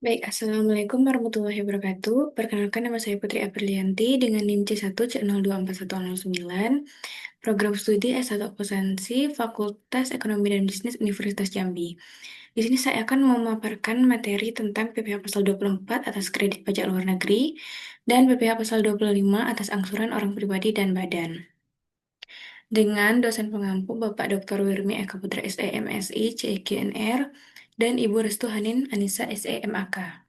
Baik, Assalamualaikum warahmatullahi wabarakatuh. Perkenalkan nama saya Putri Aprilianti dengan NIM C1C024109, Program Studi S1 Akuntansi, Fakultas Ekonomi dan Bisnis Universitas Jambi. Di sini saya akan memaparkan materi tentang PPh Pasal 24 atas kredit pajak luar negeri dan PPh Pasal 25 atas angsuran orang pribadi dan badan. Dengan dosen pengampu Bapak Dr. Wirmi Eka Putra SEMSI, CGNR, dan Ibu Restu Hanin Anissa SEMAK.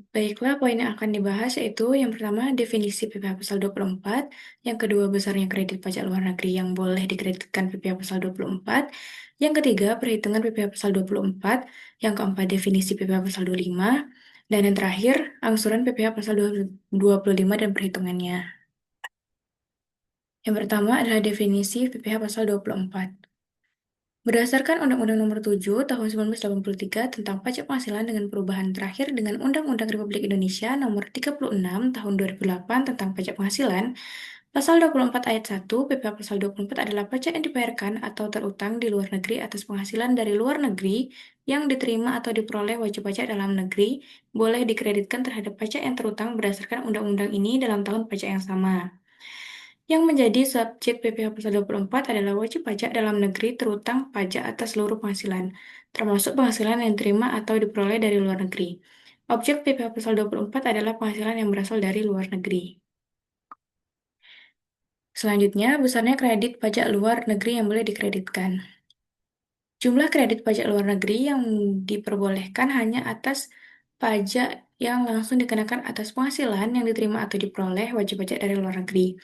Baiklah, poin yang akan dibahas yaitu yang pertama definisi PPh Pasal 24, yang kedua besarnya kredit pajak luar negeri yang boleh dikreditkan PPh Pasal 24, yang ketiga perhitungan PPh Pasal 24, yang keempat definisi PPh Pasal 25, dan yang terakhir angsuran PPh Pasal 25 dan perhitungannya. Yang pertama adalah definisi PPh Pasal 24. Berdasarkan Undang-Undang Nomor 7 Tahun 1983 tentang Pajak Penghasilan dengan perubahan terakhir dengan Undang-Undang Republik Indonesia Nomor 36 Tahun 2008 tentang Pajak Penghasilan, Pasal 24 Ayat 1 PPh Pasal 24 adalah pajak yang dibayarkan atau terutang di luar negeri atas penghasilan dari luar negeri yang diterima atau diperoleh wajib pajak dalam negeri boleh dikreditkan terhadap pajak yang terutang berdasarkan undang-undang ini dalam tahun pajak yang sama. Yang menjadi subjek PPh Pasal 24 adalah wajib pajak dalam negeri terutang pajak atas seluruh penghasilan, termasuk penghasilan yang diterima atau diperoleh dari luar negeri. Objek PPh Pasal 24 adalah penghasilan yang berasal dari luar negeri. Selanjutnya, besarnya kredit pajak luar negeri yang boleh dikreditkan. Jumlah kredit pajak luar negeri yang diperbolehkan hanya atas pajak yang langsung dikenakan atas penghasilan yang diterima atau diperoleh wajib pajak dari luar negeri.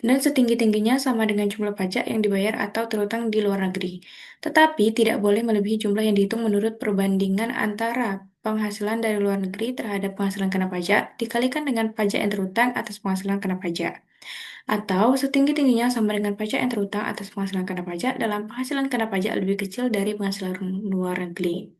Dan setinggi-tingginya sama dengan jumlah pajak yang dibayar atau terutang di luar negeri. Tetapi tidak boleh melebihi jumlah yang dihitung menurut perbandingan antara penghasilan dari luar negeri terhadap penghasilan kena pajak dikalikan dengan pajak yang terutang atas penghasilan kena pajak. Atau setinggi-tingginya sama dengan pajak yang terutang atas penghasilan kena pajak dalam penghasilan kena pajak lebih kecil dari penghasilan luar negeri.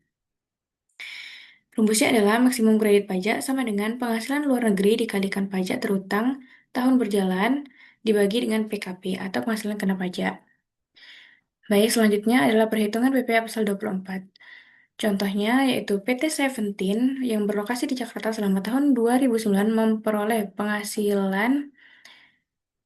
Rumusnya adalah maksimum kredit pajak sama dengan penghasilan luar negeri dikalikan pajak terutang tahun berjalan dibagi dengan PKP atau penghasilan kena pajak. Baik, selanjutnya adalah perhitungan PPh Pasal 24. Contohnya yaitu PT Seventeen yang berlokasi di Jakarta selama tahun 2009 memperoleh penghasilan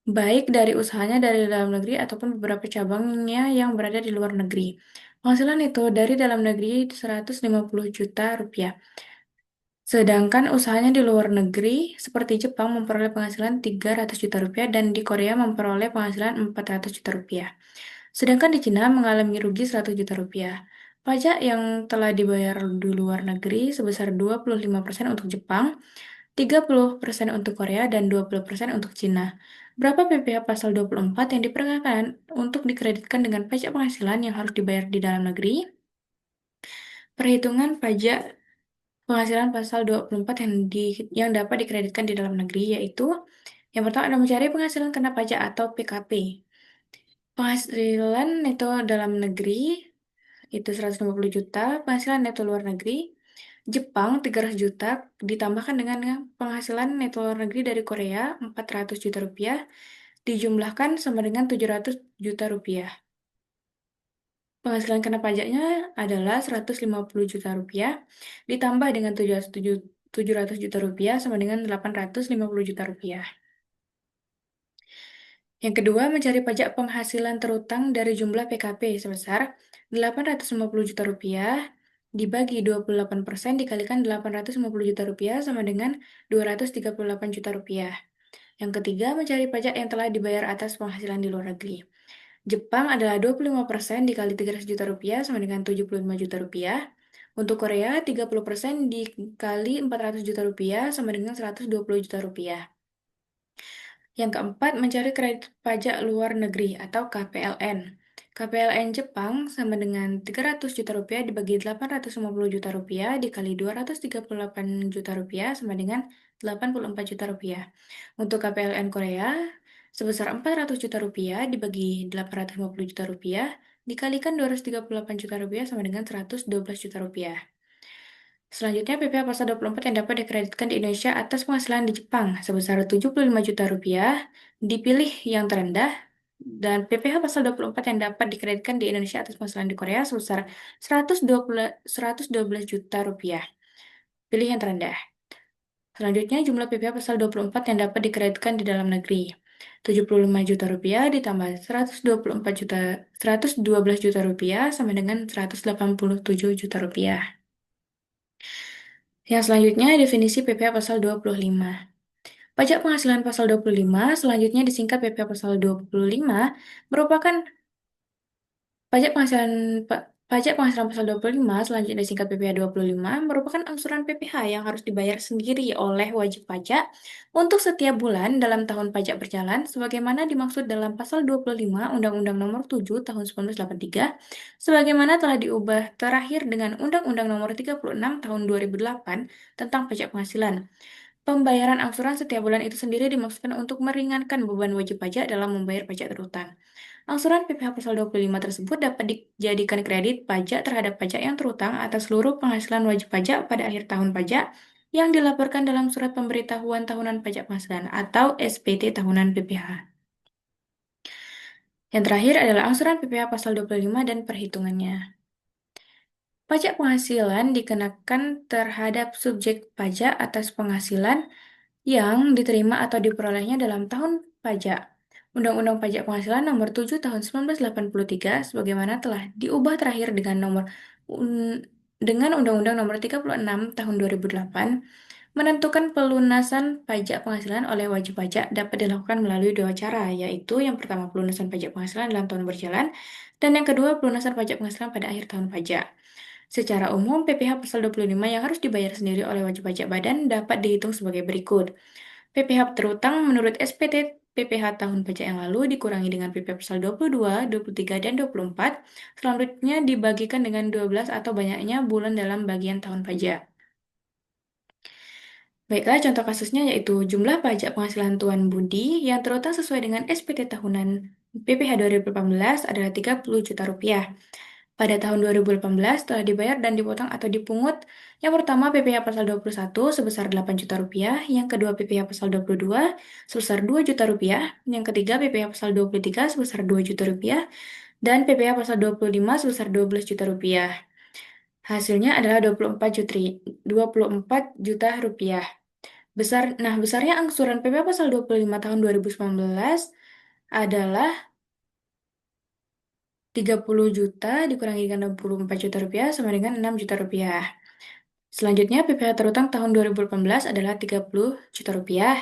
baik dari usahanya dari dalam negeri ataupun beberapa cabangnya yang berada di luar negeri. Penghasilan itu dari dalam negeri 150 juta rupiah. Sedangkan usahanya di luar negeri seperti Jepang memperoleh penghasilan 300 juta rupiah dan di Korea memperoleh penghasilan 400 juta rupiah. Sedangkan di Cina mengalami rugi 100 juta rupiah. Pajak yang telah dibayar di luar negeri sebesar 25% untuk Jepang, 30% untuk Korea, dan 20% untuk Cina. Berapa PPh Pasal 24 yang diperkenalkan untuk dikreditkan dengan pajak penghasilan yang harus dibayar di dalam negeri? Perhitungan pajak penghasilan pasal 24 yang dapat dikreditkan di dalam negeri yaitu yang pertama adalah mencari penghasilan kena pajak atau PKP. Penghasilan neto dalam negeri itu 150 juta, penghasilan neto luar negeri Jepang 300 juta ditambahkan dengan penghasilan neto luar negeri dari Korea 400 juta rupiah dijumlahkan sama dengan 700 juta rupiah. Penghasilan kena pajaknya adalah 150 juta rupiah ditambah dengan 700 juta rupiah sama dengan 850 juta rupiah. Yang kedua, mencari pajak penghasilan terutang dari jumlah PKP sebesar 850 juta rupiah dibagi 28% dikalikan 850 juta rupiah sama dengan 238 juta rupiah. Yang ketiga, mencari pajak yang telah dibayar atas penghasilan di luar negeri. Jepang adalah 25% dikali 300 juta rupiah sama dengan 75 juta rupiah. Untuk Korea, 30% dikali 400 juta rupiah sama dengan 120 juta rupiah. Yang keempat, mencari kredit pajak luar negeri atau KPLN. KPLN Jepang sama dengan 300 juta rupiah dibagi 850 juta rupiah dikali 238 juta rupiah sama dengan 84 juta rupiah. Untuk KPLN Korea sebesar 400 juta rupiah dibagi 850 juta rupiah dikalikan 238 juta rupiah sama dengan 112 juta rupiah. Selanjutnya, PPh Pasal 24 yang dapat dikreditkan di Indonesia atas penghasilan di Jepang sebesar 75 juta rupiah, dipilih yang terendah, dan PPh pasal 24 yang dapat dikreditkan di Indonesia atas penghasilan di Korea sebesar 112 juta rupiah. Pilih yang terendah. Selanjutnya, jumlah PPh pasal 24 yang dapat dikreditkan di dalam negeri. 75 juta rupiah ditambah 112 juta rupiah sama dengan 187 juta rupiah. Yang selanjutnya, definisi PPh pasal 25. Pajak penghasilan pasal 25, selanjutnya disingkat PPh pasal 25, merupakan pajak penghasilan pajak penghasilan pasal 25, selanjutnya disingkat PPh 25, merupakan angsuran PPh yang harus dibayar sendiri oleh wajib pajak untuk setiap bulan dalam tahun pajak berjalan, sebagaimana dimaksud dalam pasal 25 Undang-Undang Nomor 7 Tahun 1983, sebagaimana telah diubah terakhir dengan Undang-Undang Nomor 36 Tahun 2008 tentang pajak penghasilan. Pembayaran angsuran setiap bulan itu sendiri dimaksudkan untuk meringankan beban wajib pajak dalam membayar pajak terutang. Angsuran PPh pasal 25 tersebut dapat dijadikan kredit pajak terhadap pajak yang terutang atas seluruh penghasilan wajib pajak pada akhir tahun pajak yang dilaporkan dalam surat pemberitahuan tahunan pajak penghasilan atau SPT tahunan PPh. Yang terakhir adalah angsuran PPh pasal 25 dan perhitungannya. Pajak penghasilan dikenakan terhadap subjek pajak atas penghasilan yang diterima atau diperolehnya dalam tahun pajak. Undang-Undang Pajak Penghasilan Nomor 7 Tahun 1983 sebagaimana telah diubah terakhir dengan Undang-Undang Nomor 36 Tahun 2008 menentukan pelunasan pajak penghasilan oleh wajib pajak dapat dilakukan melalui dua cara, yaitu yang pertama pelunasan pajak penghasilan dalam tahun berjalan dan yang kedua pelunasan pajak penghasilan pada akhir tahun pajak. Secara umum, PPh pasal 25 yang harus dibayar sendiri oleh wajib pajak badan dapat dihitung sebagai berikut. PPh terutang menurut SPT PPh tahun pajak yang lalu dikurangi dengan PPh pasal 22, 23, dan 24, selanjutnya dibagikan dengan 12 atau banyaknya bulan dalam bagian tahun pajak. Baiklah, contoh kasusnya yaitu jumlah pajak penghasilan Tuan Budi yang terutang sesuai dengan SPT tahunan PPh 2018 adalah 30 juta rupiah. Pada tahun 2018 telah dibayar dan dipotong atau dipungut yang pertama PPh pasal 21 sebesar 8 juta rupiah, yang kedua PPh pasal 22 sebesar 2 juta rupiah, yang ketiga PPh pasal 23 sebesar 2 juta rupiah, dan PPh pasal 25 sebesar 12 juta rupiah. Hasilnya adalah 24 juta rupiah. Besarnya angsuran PPh pasal 25 tahun 2019 adalah 30 juta dikurangi dengan 64 juta rupiah sama dengan 6 juta rupiah. Selanjutnya, PPh terutang tahun 2018 adalah 30 juta rupiah.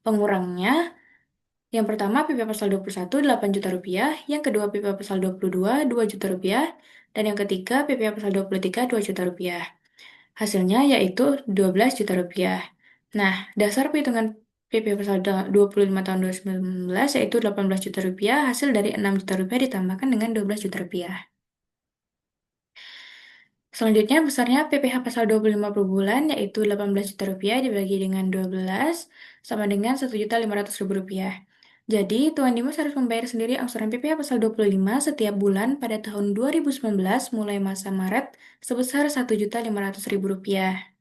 Pengurangnya, yang pertama PPh pasal 21, 8 juta rupiah. Yang kedua PPh pasal 22, 2 juta rupiah. Dan yang ketiga PPh pasal 23, 2 juta rupiah. Hasilnya yaitu 12 juta rupiah. Nah, dasar perhitungan PPh pasal 25 tahun 2019 yaitu 18 juta rupiah, hasil dari 6 juta rupiah ditambahkan dengan 12 juta rupiah. Selanjutnya, besarnya PPh pasal 25 per bulan, yaitu 18 juta rupiah dibagi dengan 12, sama dengan 1.500.000 rupiah. Jadi, Tuan Dimas harus membayar sendiri angsuran PPh pasal 25 setiap bulan pada tahun 2019 mulai masa Maret sebesar 1.500.000 rupiah.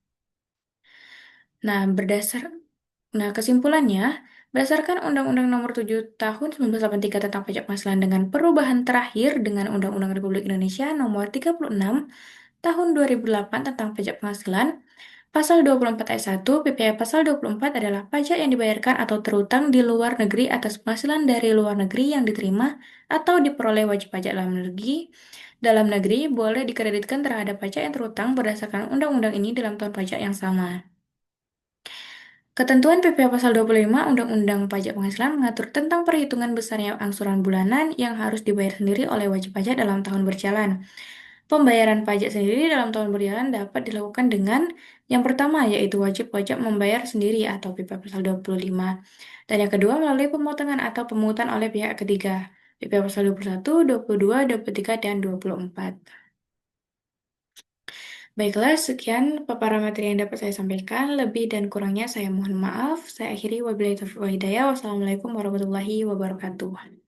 Nah, kesimpulannya, berdasarkan Undang-Undang Nomor 7 Tahun 1983 tentang pajak penghasilan dengan perubahan terakhir dengan Undang-Undang Republik Indonesia Nomor 36 Tahun 2008 tentang pajak penghasilan, Pasal 24 ayat 1 PPh Pasal 24 adalah pajak yang dibayarkan atau terutang di luar negeri atas penghasilan dari luar negeri yang diterima atau diperoleh wajib pajak dalam negeri. Dalam negeri boleh dikreditkan terhadap pajak yang terutang berdasarkan undang-undang ini dalam tahun pajak yang sama. Ketentuan PPh Pasal 25 Undang-Undang Pajak Penghasilan mengatur tentang perhitungan besarnya angsuran bulanan yang harus dibayar sendiri oleh wajib pajak dalam tahun berjalan. Pembayaran pajak sendiri dalam tahun berjalan dapat dilakukan dengan yang pertama yaitu wajib pajak membayar sendiri atau PPh Pasal 25. Dan yang kedua melalui pemotongan atau pemungutan oleh pihak ketiga. PPh Pasal 21, 22, 23, dan 24. Baiklah, sekian paparan materi yang dapat saya sampaikan. Lebih dan kurangnya saya mohon maaf. Saya akhiri wabillahi taufiq wal hidayah. Wassalamualaikum warahmatullahi wabarakatuh.